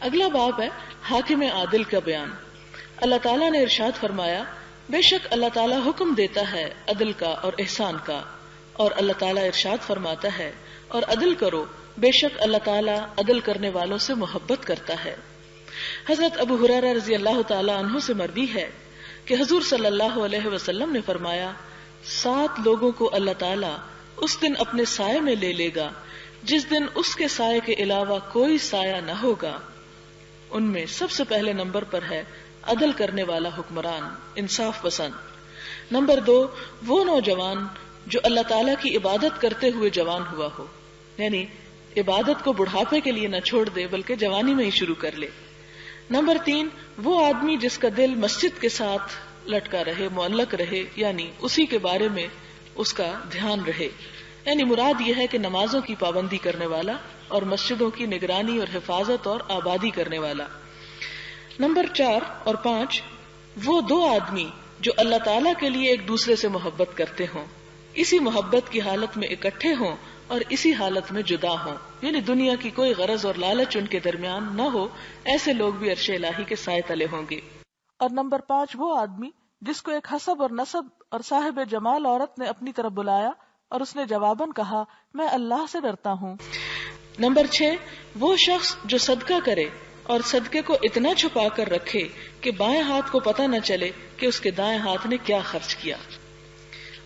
اگلا باب ہے حاکم عادل کا بیان۔ اللہ تعالیٰ نے ارشاد فرمایا، بے شک اللہ تعالیٰ حکم دیتا ہے عدل کا اور احسان کا، اور اللہ تعالیٰ ارشاد فرماتا ہے اور عدل کرو، بے شک اللہ تعالیٰ عدل کرنے والوں سے محبت کرتا ہے۔ حضرت ابو ہریرہ رضی اللہ تعالیٰ عنہ سے مروی ہے کہ حضور صلی اللہ علیہ وسلم نے فرمایا، 7 لوگوں کو اللہ تعالیٰ اس دن اپنے سائے میں لے لے گا جس دن اس کے سائے کے علاوہ کوئی سایہ نہ ہوگا۔ ان میں سب سے پہلے نمبر پر ہے عدل کرنے والا حکمران، انصاف پسند۔ نمبر 2، وہ نوجوان جو اللہ تعالیٰ کی عبادت کرتے ہوئے جوان ہوا ہو، یعنی عبادت کو بڑھاپے کے لیے نہ چھوڑ دے بلکہ جوانی میں ہی شروع کر لے۔ نمبر 3، وہ آدمی جس کا دل مسجد کے ساتھ لٹکا رہے، معلق رہے، یعنی اسی کے بارے میں اس کا دھیان رہے، یعنی مراد یہ ہے کہ نمازوں کی پابندی کرنے والا اور مسجدوں کی نگرانی اور حفاظت اور آبادی کرنے والا۔ نمبر 4 اور 5، وہ 2 آدمی جو اللہ تعالیٰ کے لیے ایک دوسرے سے محبت کرتے ہوں، اسی محبت کی حالت میں اکٹھے ہوں اور اسی حالت میں جدا ہوں، یعنی دنیا کی کوئی غرض اور لالچ ان کے درمیان نہ ہو، ایسے لوگ بھی عرش الہی کے سائے تلے ہوں گے۔ اور نمبر 5، وہ آدمی جس کو ایک حسب اور نسب اور صاحب جمال عورت نے اپنی طرف بلایا اور اس نے جواباً کہا، میں اللہ سے ڈرتا ہوں۔ نمبر 6، وہ شخص جو صدقہ کرے اور صدقے کو اتنا چھپا کر رکھے کہ بائیں ہاتھ کو پتہ نہ چلے کہ اس کے دائیں ہاتھ نے کیا خرچ کیا۔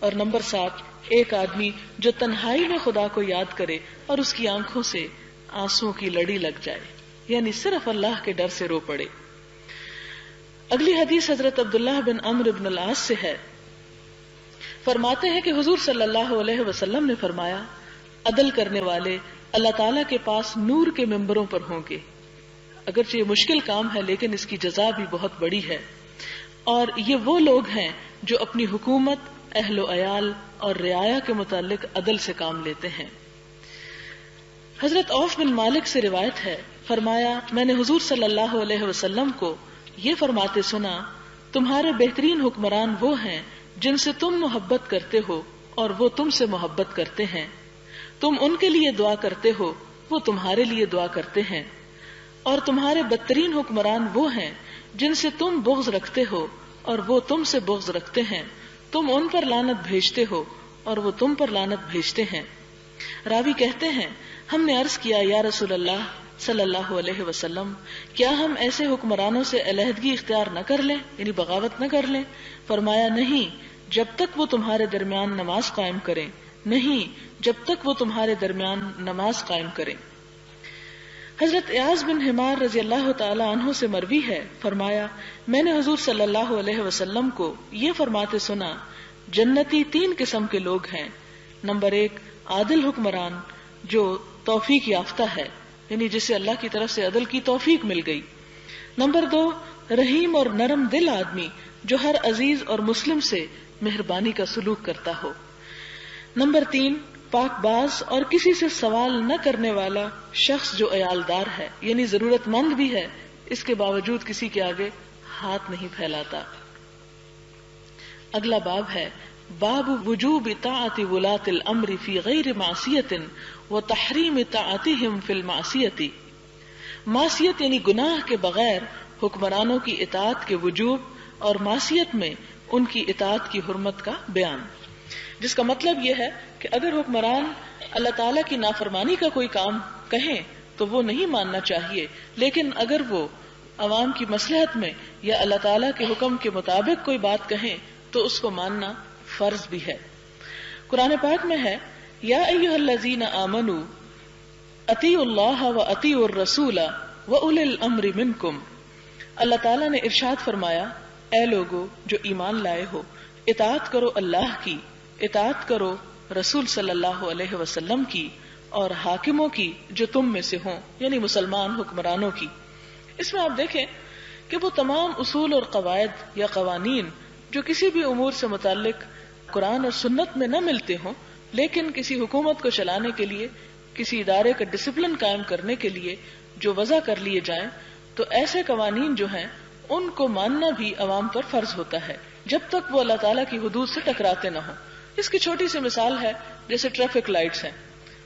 اور نمبر 7، ایک آدمی جو تنہائی میں خدا کو یاد کرے اور اس کی آنکھوں سے آنسوں کی لڑی لگ جائے، یعنی صرف اللہ کے ڈر سے رو پڑے۔ اگلی حدیث حضرت عبداللہ بن عمرو بن العاص سے ہے، فرماتے ہیں کہ حضور صلی اللہ علیہ وسلم نے فرمایا، عدل کرنے والے اللہ تعالیٰ کے پاس نور کے ممبروں پر ہوں گے۔ اگرچہ یہ مشکل کام ہے لیکن اس کی جزا بھی بہت بڑی ہے، اور یہ وہ لوگ ہیں جو اپنی حکومت، اہل و عیال اور رعایا کے متعلق عدل سے کام لیتے ہیں۔ حضرت عوف بن مالک سے روایت ہے، فرمایا، میں نے حضور صلی اللہ علیہ وسلم کو یہ فرماتے سنا، تمہارے بہترین حکمران وہ ہیں جن سے تم محبت کرتے ہو اور وہ تم سے محبت کرتے ہیں، تم ان کے لیے دعا کرتے ہو، وہ تمہارے لیے دعا کرتے ہیں، اور تمہارے بدترین حکمران وہ ہیں جن سے تم بغض رکھتے ہو اور وہ تم سے بغض رکھتے ہیں، تم ان پر لعنت بھیجتے ہو اور وہ تم پر لعنت بھیجتے ہیں۔ راوی کہتے ہیں، ہم نے عرض کیا، یا رسول اللہ صلی اللہ علیہ وسلم، کیا ہم ایسے حکمرانوں سے علیحدگی اختیار نہ کر لیں، یعنی بغاوت نہ کر لیں؟ فرمایا، نہیں، جب تک وہ تمہارے درمیان نماز قائم کریں، نہیں، جب تک وہ تمہارے درمیان نماز قائم کریں۔ حضرت ایاز بن حمار رضی اللہ تعالی عنہ سے مروی ہے، فرمایا، میں نے حضور صلی اللہ علیہ وسلم کو یہ فرماتے سنا، جنتی 3 قسم کے لوگ ہیں۔ نمبر 1، عادل حکمران جو توفیق یافتہ ہے، یعنی جسے اللہ کی طرف سے عدل کی توفیق مل گئی۔ نمبر 2، رحیم اور نرم دل آدمی جو ہر عزیز اور مسلم سے مہربانی کا سلوک کرتا ہو۔ نمبر 3، پاک باز اور کسی سے سوال نہ کرنے والا شخص جو عیالدار ہے، یعنی ضرورت مند بھی ہے اس کے باوجود کسی کے آگے ہاتھ نہیں پھیلاتا۔ اگلا باب ہے باب وجوب طاعت ولاة الامر فی غیر معصیت وتحریم طاعتهم فی المعصیت۔ معصیت یعنی گناہ کے بغیر حکمرانوں کی اطاعت کے وجوب اور معصیت میں ان کی اطاعت کی حرمت کا بیان، جس کا مطلب یہ ہے کہ اگر حکمران اللہ تعالیٰ کی نافرمانی کا کوئی کام کہیں تو وہ نہیں ماننا چاہیے، لیکن اگر وہ عوام کی مصلحت میں یا اللہ تعالیٰ کے حکم کے مطابق کوئی بات کہیں تو اس کو ماننا فرض بھی ہے۔ قرآن پاک میں ہے، یا ایھا الذین آمنوا اطیعوا اللہ واطیعوا الرسول واولی الامر منکم۔ اللہ تعالیٰ نے ارشاد فرمایا، اے لوگو جو ایمان لائے ہو، اطاعت کرو اللہ کی، اطاعت کرو رسول صلی اللہ علیہ وسلم کی اور حاکموں کی جو تم میں سے ہوں، یعنی مسلمان حکمرانوں کی۔ اس میں آپ دیکھیں کہ وہ تمام اصول اور قواعد یا قوانین جو کسی بھی امور سے متعلق قرآن اور سنت میں نہ ملتے ہوں، لیکن کسی حکومت کو چلانے کے لیے، کسی ادارے کا ڈسپلن قائم کرنے کے لیے جو وضع کر لیے جائیں، تو ایسے قوانین جو ہیں ان کو ماننا بھی عوام پر فرض ہوتا ہے جب تک وہ اللہ تعالیٰ کی حدود سے ٹکراتے نہ ہوں۔ اس کی چھوٹی سی مثال ہے جیسے ٹریفک لائٹس ہیں۔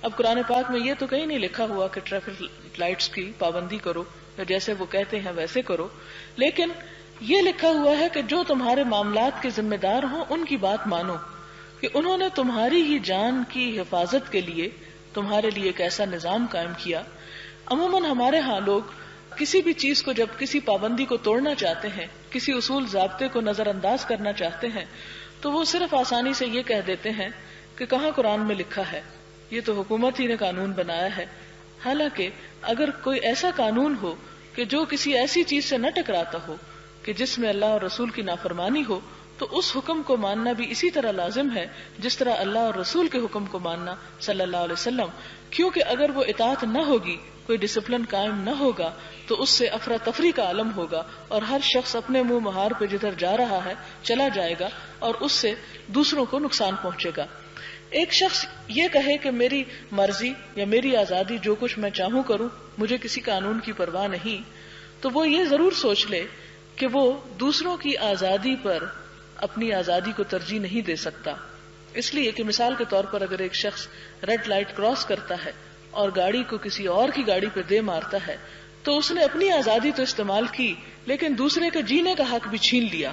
اب قرآن پاک میں یہ تو کہیں نہیں لکھا ہوا کہ ٹریفک لائٹس کی پابندی کرو یا جیسے وہ کہتے ہیں ویسے کرو، لیکن یہ لکھا ہوا ہے کہ جو تمہارے معاملات کے ذمہ دار ہوں ان کی بات مانو، کہ انہوں نے تمہاری ہی جان کی حفاظت کے لیے تمہارے لیے ایک ایسا نظام قائم کیا۔ عموماً ہمارے ہاں لوگ کسی بھی چیز کو جب کسی پابندی کو توڑنا چاہتے ہیں، کسی اصول ضابطے کو نظر انداز کرنا چاہتے ہیں، تو وہ صرف آسانی سے یہ کہہ دیتے ہیں کہ کہاں قرآن میں لکھا ہے، یہ تو حکومت ہی نے قانون بنایا ہے۔ حالانکہ اگر کوئی ایسا قانون ہو کہ جو کسی ایسی چیز سے نہ ٹکراتا ہو کہ جس میں اللہ اور رسول کی نافرمانی ہو، تو اس حکم کو ماننا بھی اسی طرح لازم ہے جس طرح اللہ اور رسول کے حکم کو ماننا صلی اللہ علیہ وسلم، کیونکہ اگر وہ اطاعت نہ ہوگی، کوئی ڈسپلن قائم نہ ہوگا، تو اس سے افراتفری کا عالم ہوگا اور ہر شخص اپنے منہ مہار پہ جدھر جا رہا ہے چلا جائے گا اور اس سے دوسروں کو نقصان پہنچے گا۔ ایک شخص یہ کہے کہ میری مرضی یا میری آزادی، جو کچھ میں چاہوں کروں، مجھے کسی قانون کی پرواہ نہیں، تو وہ یہ ضرور سوچ لے کہ وہ دوسروں کی آزادی پر اپنی آزادی کو ترجیح نہیں دے سکتا۔ اس لیے کہ مثال کے طور پر اگر ایک شخص ریڈ لائٹ کراس کرتا ہے اور گاڑی کو کسی اور کی گاڑی پہ دے مارتا ہے، تو اس نے اپنی آزادی تو استعمال کی لیکن دوسرے کا جینے کا حق بھی چھین لیا۔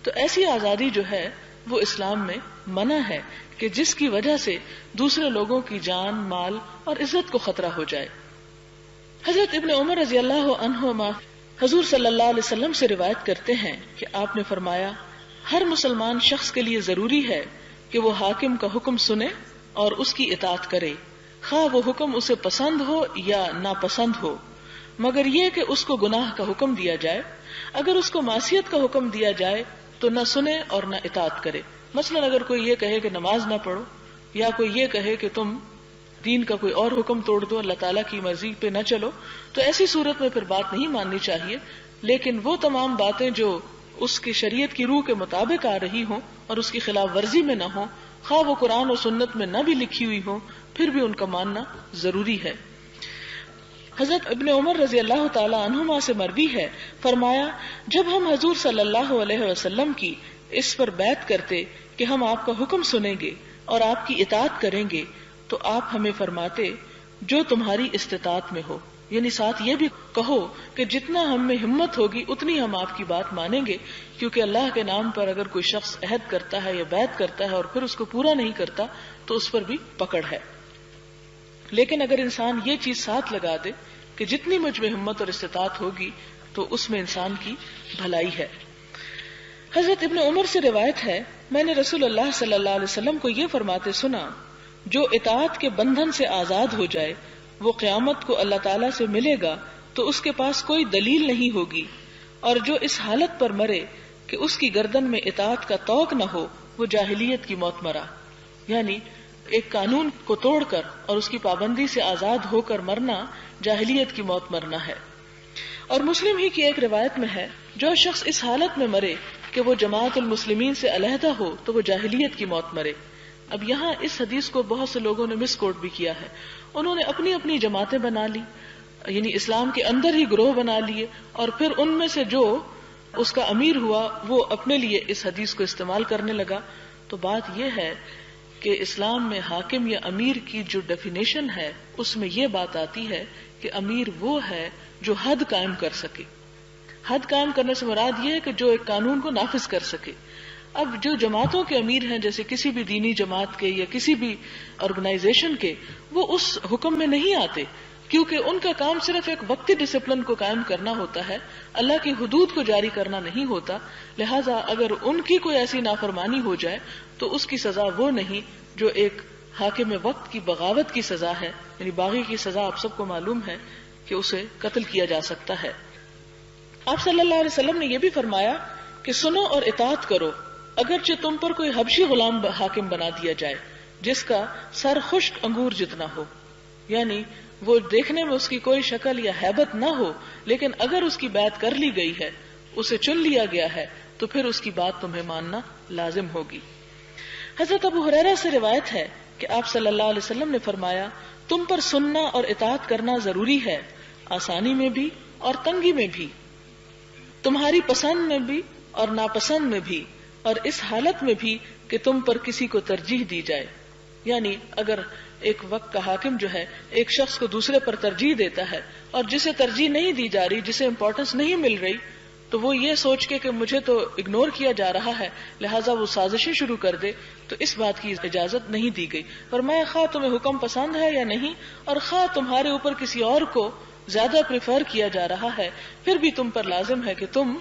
تو ایسی آزادی جو ہے وہ اسلام میں منع ہے کہ جس کی وجہ سے دوسرے لوگوں کی جان، مال اور عزت کو خطرہ ہو جائے۔ حضرت ابن عمر رضی اللہ عنہما حضور صلی اللہ علیہ وسلم سے روایت کرتے ہیں کہ آپ نے فرمایا، ہر مسلمان شخص کے لیے ضروری ہے کہ وہ حاکم کا حکم سنے اور اس کی اطاعت کرے، خواہ وہ حکم اسے پسند ہو یا ناپسند ہو، مگر یہ کہ اس کو گناہ کا حکم دیا جائے۔ اگر اس کو معصیت کا حکم دیا جائے تو نہ سنے اور نہ اطاعت کرے۔ مثلا اگر کوئی یہ کہے کہ نماز نہ پڑھو، یا کوئی یہ کہے کہ تم دین کا کوئی اور حکم توڑ دو، اللہ تعالیٰ کی مرضی پہ نہ چلو، تو ایسی صورت میں پھر بات نہیں ماننی چاہیے۔ لیکن وہ تمام باتیں جو اس کی شریعت کی روح کے مطابق آ رہی ہوں اور اس کی خلاف ورزی میں نہ ہوں، خواہ وہ قرآن اور سنت میں نہ بھی لکھی ہوئی ہوں، پھر بھی ان کا ماننا ضروری ہے۔ حضرت ابن عمر رضی اللہ تعالی عنہما سے مروی ہے، فرمایا، جب ہم حضور صلی اللہ علیہ وسلم کی اس پر بیعت کرتے کہ ہم آپ کا حکم سنیں گے اور آپ کی اطاعت کریں گے، تو آپ ہمیں فرماتے جو تمہاری استطاعت میں ہو، یعنی ساتھ یہ بھی کہو کہ جتنا ہم میں ہمت ہوگی اتنی ہم آپ کی بات مانیں گے، کیونکہ اللہ کے نام پر اگر کوئی شخص عہد کرتا ہے یا بیعت کرتا ہے اور پھر اس کو پورا نہیں کرتا تو اس پر بھی پکڑ ہے۔ لیکن اگر انسان یہ چیز ساتھ لگا دے کہ جتنی مجھ میں ہمت اور استطاعت ہوگی تو اس میں انسان کی بھلائی ہے۔ حضرت ابن عمر سے روایت ہے، میں نے رسول اللہ صلی اللہ علیہ وسلم کو یہ فرماتے سنا، جو اطاعت کے بندھن سے آزاد ہو جائے وہ قیامت کو اللہ تعالیٰ سے ملے گا تو اس کے پاس کوئی دلیل نہیں ہوگی، اور جو اس حالت پر مرے کہ اس کی گردن میں اطاعت کا توق نہ ہو وہ جاہلیت کی موت مرا۔ یعنی ایک قانون کو توڑ کر اور اس کی پابندی سے آزاد ہو کر مرنا جاہلیت کی موت مرنا ہے۔ اور مسلم ہی کی ایک روایت میں ہے، جو شخص اس حالت میں مرے کہ وہ جماعت المسلمین سے علیحدہ ہو تو وہ جاہلیت کی موت مرے۔ اب یہاں اس حدیث کو بہت سے لوگوں نے مس کوٹ بھی کیا ہے، انہوں نے اپنی اپنی جماعتیں بنا لی، یعنی اسلام کے اندر ہی گروہ بنا لیے، اور پھر ان میں سے جو اس کا امیر ہوا وہ اپنے لیے اس حدیث کو استعمال کرنے لگا۔ تو بات یہ ہے کہ اسلام میں حاکم یا امیر کی جو ڈیفینیشن ہے اس میں یہ بات آتی ہے کہ امیر وہ ہے جو حد قائم کر سکے۔ حد قائم کرنے سے مراد یہ ہے کہ جو ایک قانون کو نافذ کر سکے۔ اب جو جماعتوں کے امیر ہیں، جیسے کسی بھی دینی جماعت کے یا کسی بھی آرگنائزیشن کے، وہ اس حکم میں نہیں آتے، کیونکہ ان کا کام صرف ایک وقتی ڈسپلن کو قائم کرنا ہوتا ہے، اللہ کی حدود کو جاری کرنا نہیں ہوتا۔ لہذا اگر ان کی کوئی ایسی نافرمانی ہو جائے تو اس کی سزا وہ نہیں جو ایک حاکم وقت کی بغاوت کی سزا ہے، یعنی باغی کی سزا آپ سب کو معلوم ہے کہ اسے قتل کیا جا سکتا ہے۔ آپ صلی اللہ علیہ وسلم نے یہ بھی فرمایا کہ سنو اور اطاعت کرو، اگرچہ تم پر کوئی حبشی غلام حاکم بنا دیا جائے جس کا سر خشک انگور جتنا ہو، یعنی وہ دیکھنے میں اس کی کوئی شکل یا ہیبت نہ ہو، لیکن اگر اس کی بیعت کر لی گئی ہے، اسے چن لیا گیا ہے، تو پھر اس کی بات تمہیں ماننا لازم ہوگی۔ حضرت ابو ہریرہ سے روایت ہے کہ آپ صلی اللہ علیہ وسلم نے فرمایا، تم پر سننا اور اطاعت کرنا ضروری ہے، آسانی میں بھی اور تنگی میں بھی، تمہاری پسند میں بھی اور ناپسند میں بھی، اور اس حالت میں بھی کہ تم پر کسی کو ترجیح دی جائے۔ یعنی اگر ایک وقت کا حاکم جو ہے ایک شخص کو دوسرے پر ترجیح دیتا ہے اور جسے ترجیح نہیں دی جا رہی، جسے امپورٹنس نہیں مل رہی، تو وہ یہ سوچ کے کہ مجھے تو اگنور کیا جا رہا ہے لہٰذا وہ سازشیں شروع کر دے، تو اس بات کی اجازت نہیں دی گئی۔ فرمایا خواہ تمہیں حکم پسند ہے یا نہیں، اور خواہ تمہارے اوپر کسی اور کو زیادہ پریفر کیا جا رہا ہے، پھر بھی تم پر لازم ہے کہ تم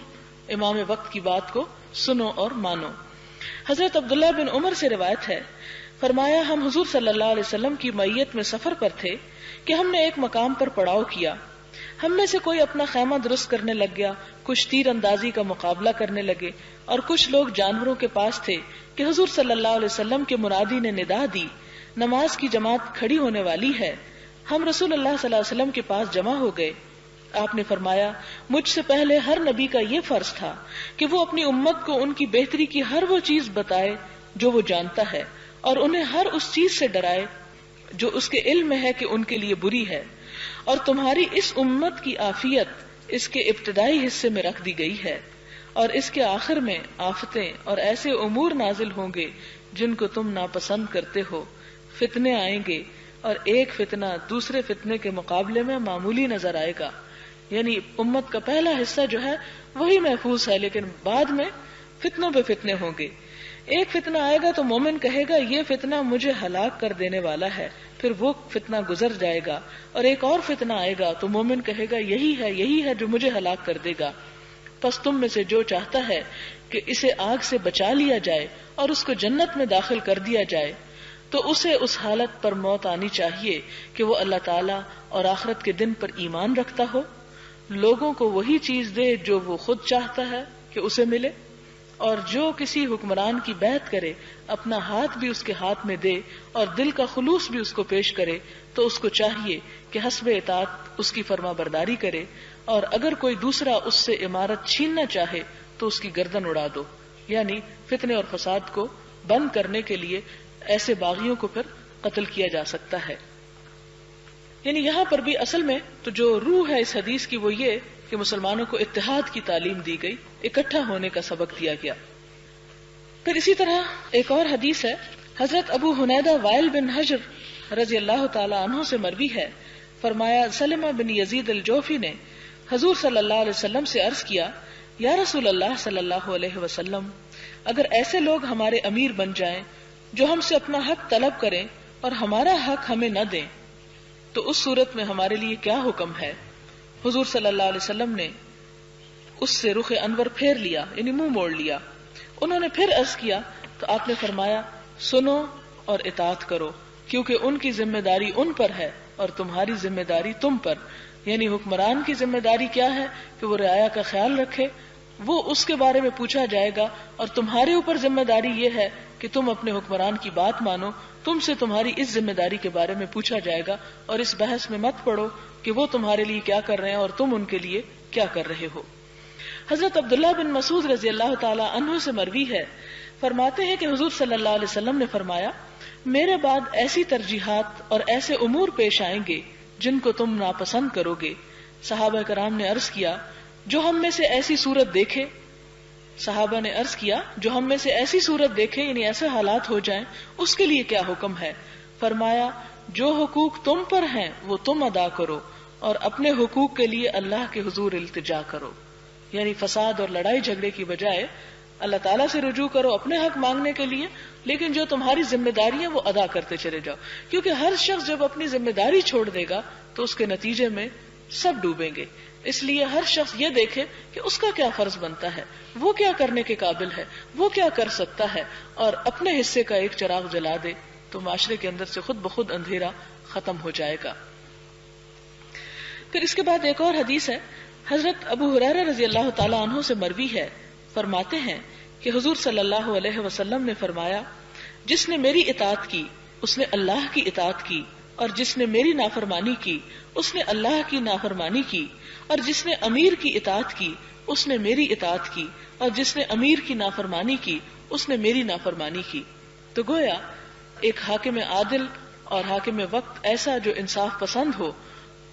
امام وقت کی بات کو سنو اور مانو۔ حضرت عبداللہ بن عمر سے روایت ہے، فرمایا ہم حضور صلی اللہ علیہ وسلم کی معیت میں سفر پر تھے کہ ہم نے ایک مقام پر پڑاؤ کیا، ہم میں سے کوئی اپنا خیمہ درست کرنے لگ گیا، کچھ تیر اندازی کا مقابلہ کرنے لگے، اور کچھ لوگ جانوروں کے پاس تھے کہ حضور صلی اللہ علیہ وسلم کے منادی نے ندا دی، نماز کی جماعت کھڑی ہونے والی ہے۔ ہم رسول اللہ صلی اللہ علیہ وسلم کے پاس جمع ہو گئے۔ آپ نے فرمایا مجھ سے پہلے ہر نبی کا یہ فرض تھا کہ وہ اپنی امت کو ان کی بہتری کی ہر وہ چیز بتائے جو وہ جانتا ہے، اور انہیں ہر اس چیز سے ڈرائے جو اس کے علم میں ہے کہ ان کے لیے بری ہے، اور تمہاری اس امت کی عافیت اس کے ابتدائی حصے میں رکھ دی گئی ہے، اور اس کے آخر میں آفتیں اور ایسے امور نازل ہوں گے جن کو تم ناپسند کرتے ہو، فتنے آئیں گے، اور ایک فتنہ دوسرے فتنے کے مقابلے میں معمولی نظر آئے گا۔ یعنی امت کا پہلا حصہ جو ہے وہی محفوظ ہے، لیکن بعد میں فتنوں پہ فتنے ہوں گے۔ ایک فتنہ آئے گا تو مومن کہے گا یہ فتنہ مجھے ہلاک کر دینے والا ہے، پھر وہ فتنہ گزر جائے گا، اور ایک اور فتنہ آئے گا تو مومن کہے گا یہی ہے جو مجھے ہلاک کر دے گا۔ پس تم میں سے جو چاہتا ہے کہ اسے آگ سے بچا لیا جائے اور اس کو جنت میں داخل کر دیا جائے، تو اسے اس حالت پر موت آنی چاہیے کہ وہ اللہ تعالیٰ اور آخرت کے دن پر ایمان رکھتا ہو، لوگوں کو وہی چیز دے جو وہ خود چاہتا ہے کہ اسے ملے، اور جو کسی حکمران کی بیعت کرے اپنا ہاتھ بھی اس کے ہاتھ میں دے اور دل کا خلوص بھی اس کو پیش کرے، تو اس کو چاہیے کہ حسب اطاعت اس کی فرما برداری کرے، اور اگر کوئی دوسرا اس سے امارت چھیننا چاہے تو اس کی گردن اڑا دو۔ یعنی فتنے اور فساد کو بند کرنے کے لیے ایسے باغیوں کو پھر قتل کیا جا سکتا ہے۔ یعنی یہاں پر بھی اصل میں تو جو روح ہے اس حدیث کی وہ یہ کہ مسلمانوں کو اتحاد کی تعلیم دی گئی، اکٹھا ہونے کا سبق دیا گیا۔ پھر اسی طرح ایک اور حدیث ہے، حضرت ابو حنیدہ وائل بن حجر رضی اللہ تعالی عنہ سے مروی ہے، فرمایا سلمہ بن یزید الجوفی نے حضور صلی اللہ علیہ وسلم سے عرض کیا، یا رسول اللہ صلی اللہ علیہ وسلم، اگر ایسے لوگ ہمارے امیر بن جائیں جو ہم سے اپنا حق طلب کریں اور ہمارا حق ہمیں نہ دیں، تو اس صورت میں ہمارے لیے کیا حکم ہے؟ حضور صلی اللہ علیہ وسلم نے اس سے رخ انور پھیر لیا، یعنی منہ موڑ لیا۔ انہوں نے پھر عرض کیا تو آپ نے فرمایا سنو اور اطاعت کرو، کیونکہ ان کی ذمہ داری ان پر ہے اور تمہاری ذمہ داری تم پر۔ یعنی حکمران کی ذمہ داری کیا ہے کہ وہ رعایا کا خیال رکھے، وہ اس کے بارے میں پوچھا جائے گا، اور تمہارے اوپر ذمہ داری یہ ہے کہ تم اپنے حکمران کی بات مانو، تم سے تمہاری اس ذمہ داری کے بارے میں پوچھا جائے گا، اور اس بحث میں مت پڑو کہ وہ تمہارے لیے کیا کر رہے ہیں اور تم ان کے لیے کیا کر رہے ہو۔ حضرت عبداللہ بن مسعود رضی اللہ تعالی عنہ سے مروی ہے، فرماتے ہیں کہ حضور صلی اللہ علیہ وسلم نے فرمایا میرے بعد ایسی ترجیحات اور ایسے امور پیش آئیں گے جن کو تم ناپسند کرو گے۔ صحابہ کرام نے عرض کیا جو ہم میں سے ایسی صورت دیکھے، صحابہ نے عرض کیا جو ہم میں سے ایسی صورت دیکھے، یعنی ایسے حالات ہو جائیں، اس کے لیے کیا حکم ہے؟ فرمایا جو حقوق تم پر ہیں وہ تم ادا کرو، اور اپنے حقوق کے لیے اللہ کے حضور التجا کرو۔ یعنی فساد اور لڑائی جھگڑے کی بجائے اللہ تعالیٰ سے رجوع کرو اپنے حق مانگنے کے لیے، لیکن جو تمہاری ذمہ داری ہے وہ ادا کرتے چلے جاؤ، کیونکہ ہر شخص جب اپنی ذمہ داری چھوڑ دے گا تو اس کے نتیجے میں سب ڈوبیں گے۔ اس لیے ہر شخص یہ دیکھے کہ اس کا کیا فرض بنتا ہے، وہ کیا کرنے کے قابل ہے، وہ کیا کر سکتا ہے، اور اپنے حصے کا ایک چراغ جلا دے تو معاشرے کے اندر سے خود بخود اندھیرا ختم ہو جائے گا۔ پھر اس کے بعد ایک اور حدیث ہے، حضرت ابو ہریرہ رضی اللہ تعالی عنہ سے مروی ہے، فرماتے ہیں کہ حضور صلی اللہ علیہ وسلم نے فرمایا جس نے میری اطاعت کی اس نے اللہ کی اطاعت کی، اور جس نے میری نافرمانی کی اس نے اللہ کی نافرمانی کی، اور جس نے امیر کی اطاعت کی اس نے میری اطاعت کی، اور جس نے امیر کی نافرمانی کی اس نے میری نافرمانی کی۔ تو گویا ایک حاکم عادل اور حاکم وقت ایسا جو انصاف پسند ہو،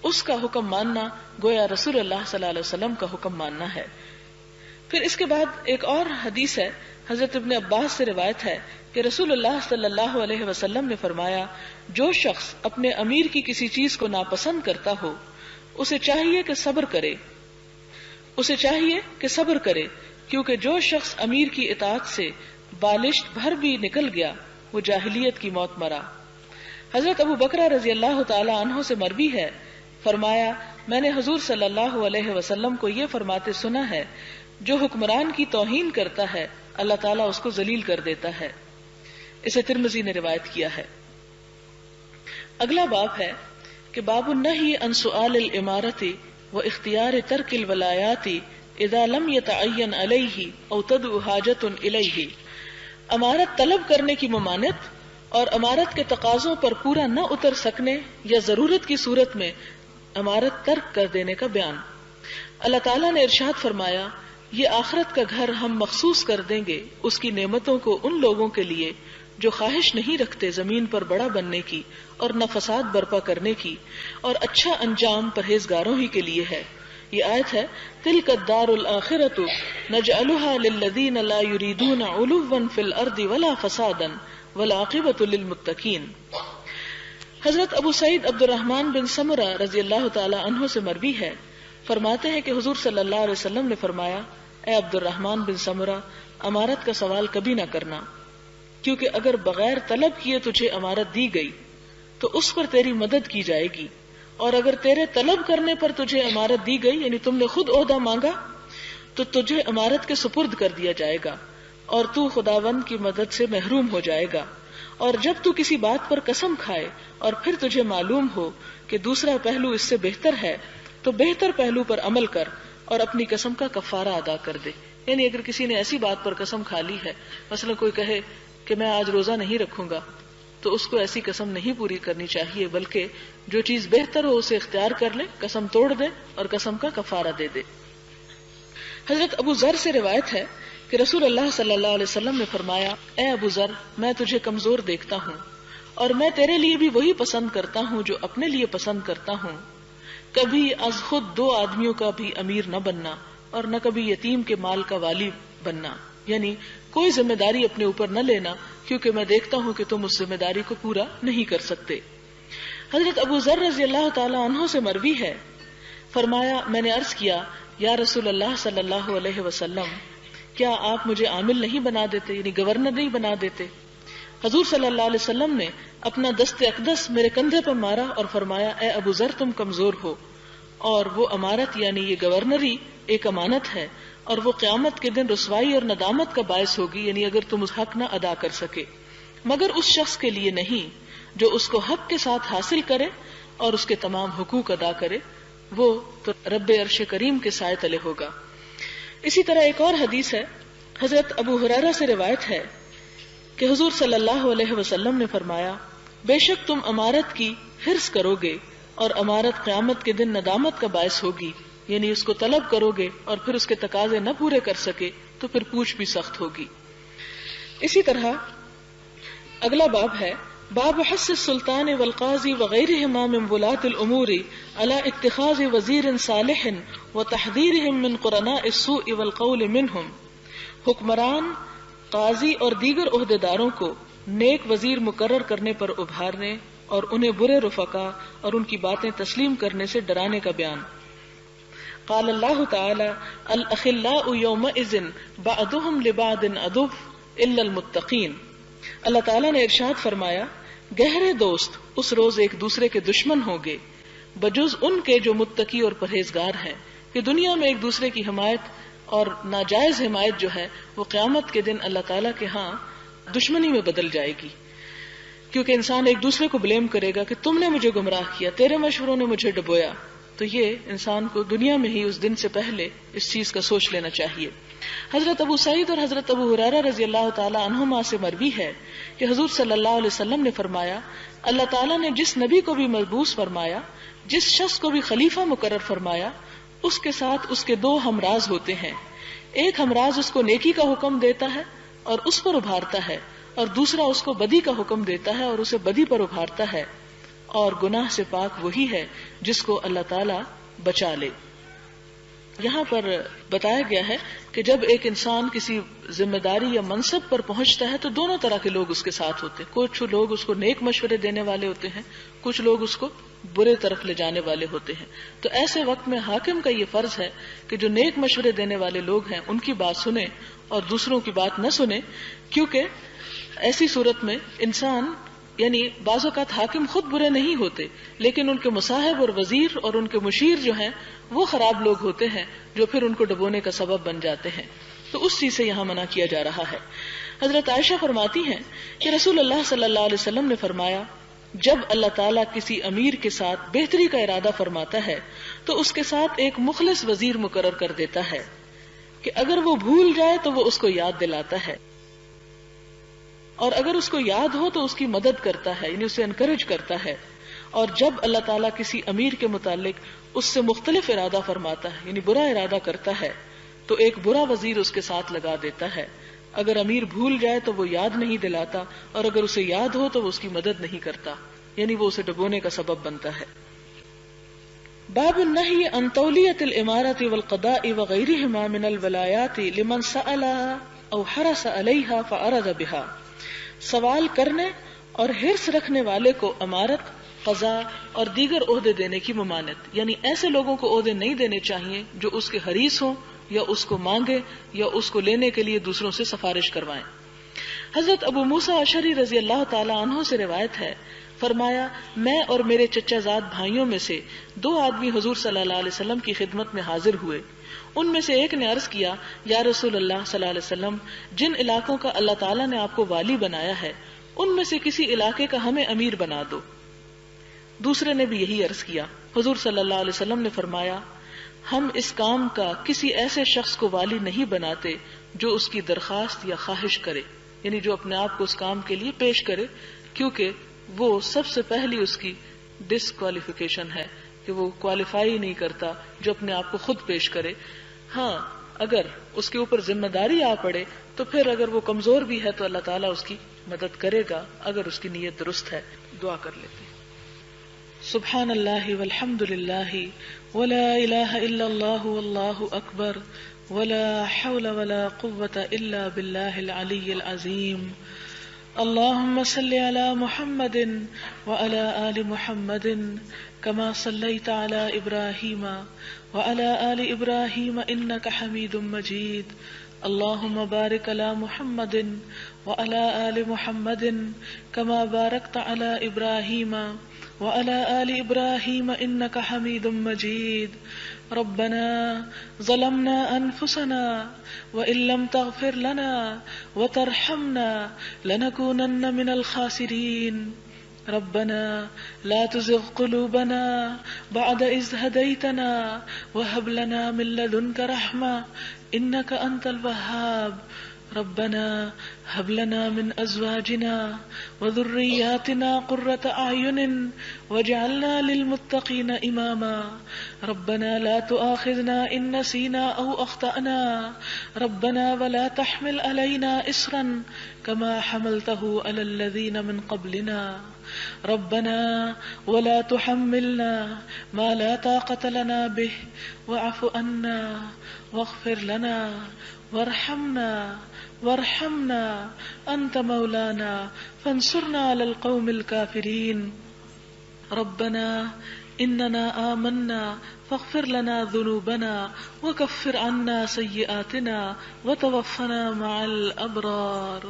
اس کا حکم ماننا گویا رسول اللہ صلی اللہ علیہ وسلم کا حکم ماننا ہے۔ پھر اس کے بعد ایک اور حدیث ہے، حضرت ابن عباس سے روایت ہے کہ رسول اللہ صلی اللہ علیہ وسلم نے فرمایا، جو شخص اپنے امیر کی کسی چیز کو ناپسند کرتا ہو اسے چاہیے کہ صبر کرے، کیونکہ جو شخص امیر کی اطاعت سے بالشت بھر بھی نکل گیا وہ جاہلیت کی موت مرا۔ حضرت ابو بکر رضی اللہ تعالی عنہ سے مروی ہے، فرمایا میں نے حضور صلی اللہ علیہ وسلم کو یہ فرماتے سنا ہے، جو حکمران کی توہین کرتا ہے اللہ تعالیٰ اس کو ذلیل کر دیتا ہے۔ اسے ترمذی نے روایت کیا ہے۔ اگلا باب ہے کہ باب النہی عن سؤال الامارۃ و اختیار ترک الولایات اذا لم يتعین علیہ او تدعو حاجۃ الیہ، امارت طلب کرنے کی ممانعت اور امارت کے تقاضوں پر پورا نہ اتر سکنے یا ضرورت کی صورت میں امارت ترک کر دینے کا بیان۔ اللہ تعالیٰ نے ارشاد فرمایا، یہ آخرت کا گھر ہم مخصوص کر دیں گے اس کی نعمتوں کو ان لوگوں کے لیے جو خواہش نہیں رکھتے زمین پر بڑا بننے کی اور نہ فساد برپا کرنے کی، اور اچھا انجام پرہیزگاروں ہی کے لیے ہے۔ یہ آیت ہے، تلک الدار الآخرۃ نجعلها للذین لا یریدون علوا فی الارض ولا فسادا والعاقبۃ للمتقین۔ حضرت ابو سعید عبد الرحمن بن سمرہ رضی اللہ تعالی عنہ سے مروی ہے، فرماتے ہیں کہ حضور صلی اللہ علیہ وسلم نے فرمایا، اے عبد الرحمن بن سمرہ، امارت کا سوال کبھی نہ کرنا، کیونکہ اگر بغیر طلب کیے تجھے امارت دی گئی تو اس پر تیری مدد کی جائے گی، اور اگر تیرے طلب کرنے پر تجھے امارت دی گئی، یعنی تم نے خود عہدہ مانگا، تو تجھے امارت کے سپرد کر دیا جائے گا اور تو خداوند کی مدد سے محروم ہو جائے گا۔ اور جب تو کسی بات پر قسم کھائے اور پھر تجھے معلوم ہو کہ دوسرا پہلو اس سے بہتر ہے تو بہتر پہلو پر عمل کر اور اپنی قسم کا کفارہ ادا کر دے۔ یعنی اگر کسی نے ایسی بات پر قسم کھا لی ہے، مثلا کوئی کہے کہ میں آج روزہ نہیں رکھوں گا، تو اس کو ایسی قسم نہیں پوری کرنی چاہیے، بلکہ جو چیز بہتر ہو اسے اختیار کر لے، قسم توڑ دے اور قسم کا کفارہ دے دے۔ حضرت ابو ذر سے روایت ہے کہ رسول اللہ صلی اللہ علیہ وسلم نے فرمایا، اے ابو ذر، میں تجھے کمزور دیکھتا ہوں اور میں تیرے لیے بھی وہی پسند کرتا ہوں جو اپنے لیے پسند کرتا ہوں، کبھی از خود 2 آدمیوں کا بھی امیر نہ بننا اور نہ کبھی یتیم کے مال کا والی بننا، یعنی کوئی ذمہ داری اپنے اوپر نہ لینا، کیونکہ میں دیکھتا ہوں کہ تم اس ذمہ داری کو پورا نہیں کر سکتے۔ حضرت ابو ذر رضی اللہ تعالی عنہ سے مروی ہے، فرمایا میں نے عرض کیا، یا رسول اللہ صلی اللہ علیہ وسلم، کیا آپ مجھے عامل نہیں بنا دیتے، یعنی گورنر نہیں بنا دیتے؟ حضور صلی اللہ علیہ وسلم نے اپنا دست اقدس میرے کندھے پر مارا اور فرمایا، اے ابو ذر، تم کمزور ہو، اور وہ امارت یعنی یہ گورنری ایک امانت ہے، اور وہ قیامت کے دن رسوائی اور ندامت کا باعث ہوگی، یعنی اگر تم اس حق نہ ادا کر سکے، مگر اس شخص کے لیے نہیں جو اس کو حق کے ساتھ حاصل کرے اور اس کے تمام حقوق ادا کرے، وہ تو رب عرش کریم کے سائے تلے ہوگا۔ اسی طرح ایک اور حدیث ہے، حضرت ابو ہریرہ سے روایت ہے کہ حضور صلی اللہ علیہ وسلم نے فرمایا، بے شک تم امارت کی حرص کرو گے اور امارت قیامت کے دن ندامت کا باعث ہوگی، یعنی اس کو طلب کرو گے اور پھر اس کے تقاضے نہ پورے کر سکے تو پھر پوچھ بھی سخت ہوگی۔ اسی طرح اگلا باب ہے، باب حث السلطان والقاضی وغیرہما من ولاة الامور علی اتخاذ وزیر صالح وتحذیرہم من قرناء السوء والقول منہم، حکمران، قاضی اور دیگر عہدیداروں کو نیک وزیر مقرر کرنے پر ابھارنے اور انہیں برے رفقا اور ان کی باتیں تسلیم کرنے سے ڈرانے کا بیان۔ قال اللہ تعالی، الاخلاء یومئذ بعضهم لبعض عدو الا المتقین۔ اللہ تعالیٰ نے ارشاد فرمایا، گہرے دوست اس روز ایک دوسرے کے دشمن ہوں گے بجز ان کے جو متقی اور پرہیزگار ہیں، کہ دنیا میں ایک دوسرے کی حمایت اور ناجائز حمایت جو ہے وہ قیامت کے دن اللہ تعالیٰ کے ہاں دشمنی میں بدل جائے گی، کیونکہ انسان ایک دوسرے کو بلیم کرے گا کہ تم نے مجھے گمراہ کیا، تیرے مشوروں نے مجھے ڈبویا، تو یہ انسان کو دنیا میں ہی اس دن سے پہلے اس چیز کا سوچ لینا چاہیے۔ حضرت ابو سعید اور حضرت ابو ہریرہ رضی اللہ تعالی عنہما سے مروی ہے کہ حضور صلی اللہ علیہ وسلم نے فرمایا، اللہ تعالیٰ نے جس نبی کو بھی مبعوث فرمایا، جس شخص کو بھی خلیفہ مقرر فرمایا، اس کے ساتھ اس کے 2 ہمراز ہوتے ہیں، ایک ہمراز اس کو نیکی کا حکم دیتا ہے اور اس پر ابھارتا ہے، اور دوسرا اس کو بدی کا حکم دیتا ہے اور اسے بدی پر ابھارتا ہے، اور گناہ سے پاک وہی ہے جس کو اللہ تعالیٰ بچا لے۔ یہاں پر بتایا گیا ہے کہ جب ایک انسان کسی ذمہ داری یا منصب پر پہنچتا ہے تو دونوں طرح کے لوگ اس کے ساتھ ہوتے ہیں. کچھ لوگ اس کو نیک مشورے دینے والے ہوتے ہیں, کچھ لوگ اس کو برے طرف لے جانے والے ہوتے ہیں. تو ایسے وقت میں حاکم کا یہ فرض ہے کہ جو نیک مشورے دینے والے لوگ ہیں ان کی بات سنیں اور دوسروں کی بات نہ سنیں, کیونکہ ایسی صورت میں انسان یعنی بعض اوقات حاکم خود برے نہیں ہوتے لیکن ان کے مصاحب اور وزیر اور ان کے مشیر جو ہیں وہ خراب لوگ ہوتے ہیں جو پھر ان کو ڈبونے کا سبب بن جاتے ہیں. تو اس چیز سے یہاں منع کیا جا رہا ہے. حضرت عائشہ فرماتی ہیں کہ رسول اللہ صلی اللہ علیہ وسلم نے فرمایا, جب اللہ تعالیٰ کسی امیر کے ساتھ بہتری کا ارادہ فرماتا ہے تو اس کے ساتھ ایک مخلص وزیر مقرر کر دیتا ہے کہ اگر وہ بھول جائے تو وہ اس کو یاد دلاتا ہے, اور اگر اس کو یاد ہو تو اس کی مدد کرتا ہے, یعنی اسے انکریج کرتا ہے. اور جب اللہ تعالیٰ کسی امیر کے متعلق اس سے مختلف ارادہ فرماتا ہے, یعنی برا ارادہ کرتا ہے, تو ایک برا وزیر اس کے ساتھ لگا دیتا ہے. اگر امیر بھول جائے تو وہ یاد نہیں دلاتا, اور اگر اسے یاد ہو تو وہ اس کی مدد نہیں کرتا, یعنی وہ اسے ڈبونے کا سبب بنتا ہے. باب النہی عن تولیۃ الامارۃ والقضاء وغیرہما من الولایات لمن سألها او حرص علیہا فعرض بها. سوال کرنے اور حرص رکھنے والے کو امارت, قضاء اور دیگر عہدے دینے کی ممانعت, یعنی ایسے لوگوں کو عہدے نہیں دینے چاہیے جو اس کے حریص ہوں یا اس کو مانگے یا اس کو لینے کے لیے دوسروں سے سفارش کروائیں. حضرت ابو موسیٰ اشعری رضی اللہ تعالی عنہ سے روایت ہے, فرمایا میں اور میرے چچا زاد بھائیوں میں سے 2 آدمی حضور صلی اللہ علیہ وسلم کی خدمت میں حاضر ہوئے. ان میں سے ایک نے عرض کیا, یا رسول اللہ صلی اللہ علیہ وسلم, جن علاقوں کا اللہ تعالیٰ نے آپ کو والی بنایا ہے ان میں سے کسی علاقے کا ہمیں امیر بنا دو. دوسرے نے بھی یہی عرض کیا. حضور صلی اللہ علیہ وسلم نے فرمایا, ہم اس کام کا کسی ایسے شخص کو والی نہیں بناتے جو اس کی درخواست یا خواہش کرے, یعنی جو اپنے آپ کو اس کام کے لیے پیش کرے, کیونکہ وہ سب سے پہلی اس کی ڈسکوالیفیکیشن ہے کہ وہ کوالیفائی نہیں کرتا جو اپنے آپ کو خود پیش کرے. ہاں اگر اس کے اوپر ذمہ داری آ پڑے تو پھر اگر وہ کمزور بھی ہے تو اللہ تعالیٰ اس کی مدد کرے گا اگر اس کی نیت درست ہے. دعا کر لیتے ہیں. سبحان اللہ والحمد للہ ولا الہ الا اللہ واللہ اکبر ولا حول ولا قوة الا باللہ العلی العظیم. اللهم صل على محمد وعلى آل محمد كما صليت على إبراهيم وعلى آل إبراهيم إنك حميد مجيد. اللهم بارك على محمد وعلى آل محمد كما باركت على إبراهيم وعلى آل إبراهيم إنك حميد مجيد. ربنا ظلمنا أنفسنا وإن لم تغفر لنا وترحمنا لنكونن من الخاسرين. ربنا لا تزغ قلوبنا بعد إذ هديتنا وهب لنا من لدنك رحمة إنك أنت الوهاب. ربنا هب لنا من أزواجنا وذرياتنا قرة أعين واجعلنا للمتقين إماما. ربنا لا تؤاخذنا إن نسينا أو أخطأنا. ربنا ولا تحمل علينا إصرا كما حملته على الذين من قبلنا. ربنا ولا تحملنا ما لا طاقة لنا به واعف عنا واغفر لنا وارحمنا أنت مولانا فانصرنا على القوم الكافرين. ربنا إننا آمنا فاغفر لنا ذنوبنا وكفر عنا سيئاتنا وتوفنا مع الأبرار.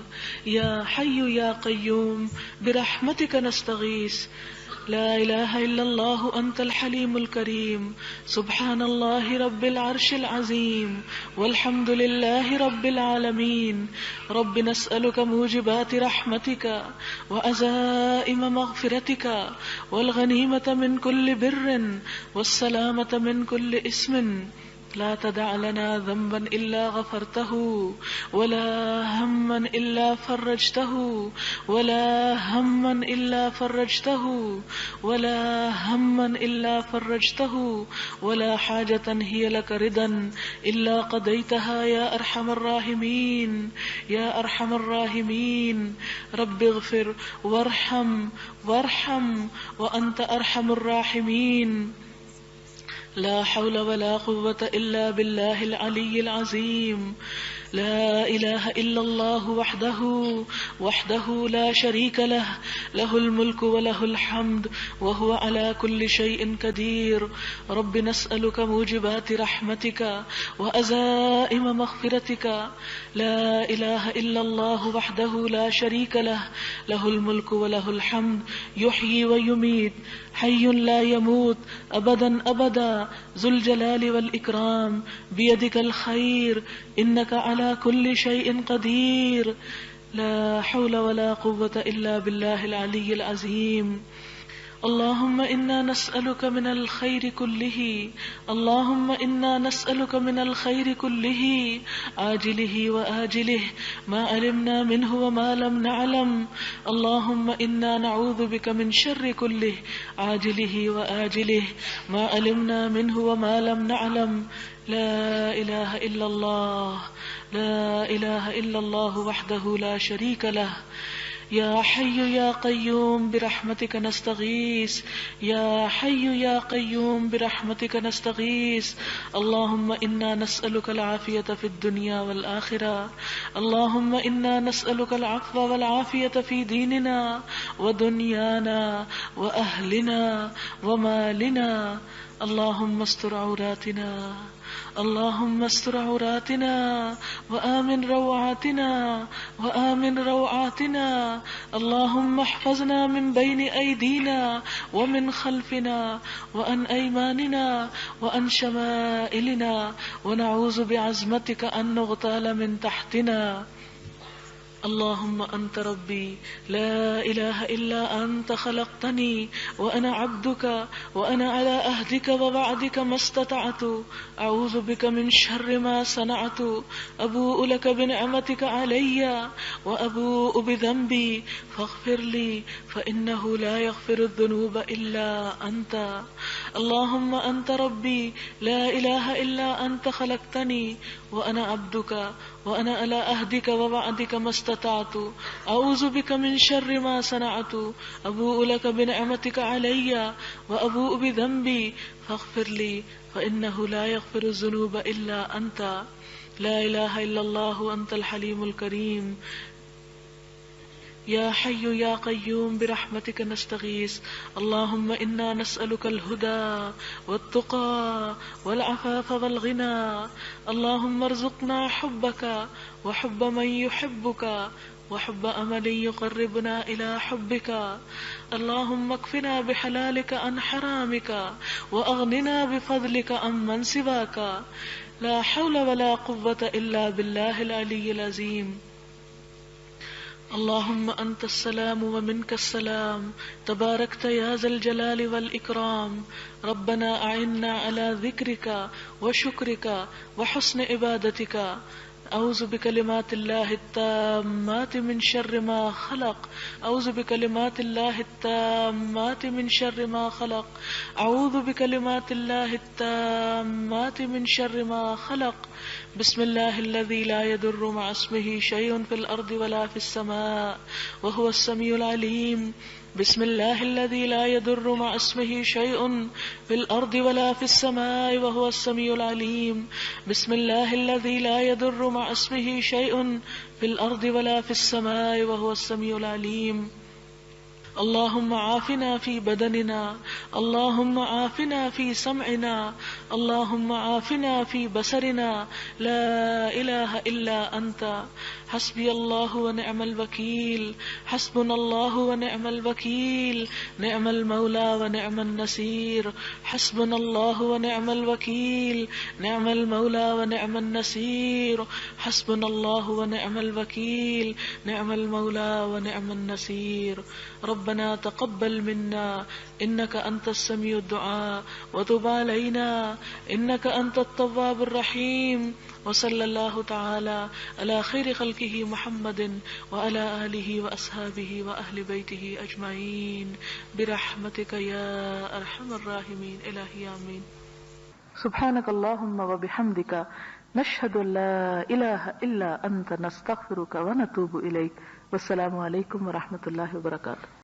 يا حي يا قيوم برحمتك نستغيث. لا إله إلا الله أنت الحليم الكريم. سبحان الله رب العرش العظيم والحمد لله رب العالمين. رب نسألك موجبات رحمتك وعزائم مغفرتك والغنيمة من كل بر والسلامة من كل اسم. لا تدع لنا ذنبا إلا غفرته ولا هما إلا فرجته ولا هما إلا فرجته ولا هما إلا فرجته ولا حاجة هي لك رضا إلا قضيتها يا أرحم الراحمين يا أرحم الراحمين. رب اغفر وارحم وأنت أرحم الراحمين. لا حول ولا قوة إلا بالله العلي العظيم. لا إله إلا الله وحده لا شريك له، له الملك وله الحمد وهو على كل شيء قدير. رب نسألك موجبات رحمتك وأزائم مغفرتك. لا إله إلا الله وحده لا شريك له، له الملك وله الحمد يحيي ويميت، حي لا يموت أبدا أبدا، ذو الجلال والإكرام، بيدك الخير، إنك على كل شيء قدير. لا حول ولا قوة إلا بالله العلي العظيم. اللهم إنا نسألك من الخير كله، اللهم إنا نسألك من الخير كله عاجله وآجله ما علمنا منه وما لم نعلم. اللهم إنا نعوذ بك من شر كله عاجله وآجله ما علمنا منه وما لم نعلم. لا إله إلا الله، لا إله إلا الله وحده لا شريك له. يا حي يا قيوم برحمتك نستغيث، يا حي يا قيوم برحمتك نستغيث. اللهم إنا نسألك العافية في الدنيا والآخرة، اللهم إنا نسألك العفو والعافية في ديننا ودنيانا وأهلنا ومالنا. اللهم استر عوراتنا، اللهم استر عوراتنا وآمن روعاتنا وآمن روعاتنا. اللهم احفظنا من بين أيدينا ومن خلفنا وعن أيماننا وعن شمائلنا، ونعوذ بعظمتك أن نغتال من تحتنا. اللهم أنت ربي لا إله إلا أنت، خلقتني وأنا عبدك وأنا على عهدك ووعدك ما استطعت، أعوذ بك من شر ما صنعت، أبوء لك بنعمتك علي وأبوء بذنبي فاغفر لي فإنه لا يغفر الذنوب إلا أنت. اللهم أنت ربي لا إله إلا أنت، خلقتني وأنا عبدك وأنا على عهدك ووعدك ما استطعت، أعوذ بك من شر ما صنعت، أبوء لك بنعمتك علي وأبوء بذنبي فاغفر لي فإنه لا يغفر الذنوب إلا أنت. لا إله إلا الله أنت الحليم الكريم. يا حي يا قيوم برحمتك نستغيث. اللهم إنا نسألك الهدى والتقى والعفاف والغنى. اللهم ارزقنا حبك وحب من يحبك وحب أمل يقربنا إلى حبك. اللهم اكفنا بحلالك عن حرامك وأغننا بفضلك عن من سواك. لا حول ولا قوة إلا بالله العلي العظيم. اللهم أنت السلام ومنك السلام، تباركت يا ذا الجلال والإكرام. ربنا أعنا على ذكرك وشكرك وحسن عبادتك. أعوذ بكلمات الله التامات من شر ما خلق، أعوذ بكلمات الله التامات من شر ما خلق، أعوذ بكلمات الله التامات من شر ما خلق. بسم الله الذي لا يضر مع اسمه شيء في الأرض ولا في السماء وهو السميع العليم. بسم الله الذي لا يضر مع اسمه شيء في الأرض ولا في السماء وهو السميع العليم. بسم الله الذي لا يضر مع اسمه شيء في الأرض ولا في السماء وهو السميع العليم. اللهم عافنا في بدننا، اللهم عافنا في سمعنا، اللهم عافنا في بصرنا. لا إله إلا أنت. حسبي الله ونعم الوكيل، حسبنا الله ونعم الوكيل، نعم المولى ونعم النصير. حسبنا الله ونعم الوكيل، نعم المولى ونعم النصير. حسبنا الله ونعم الوكيل، نعم المولى ونعم النصير. ربنا تقبل منا إنك أنت السميع الدعاء، وتب علينا إنك أنت التواب الرحيم. وصلى الله تعالى على خير خلقه محمد وعلى آله وأصحابه وأهل بيته أجمعين برحمتك يا أرحم الراحمين. إلهي آمين. سبحانك اللهم وبحمدك نشهد أن لا إله إلا أنت، نستغفرك ونتوب إليك. والسلام عليكم ورحمة الله وبركاته.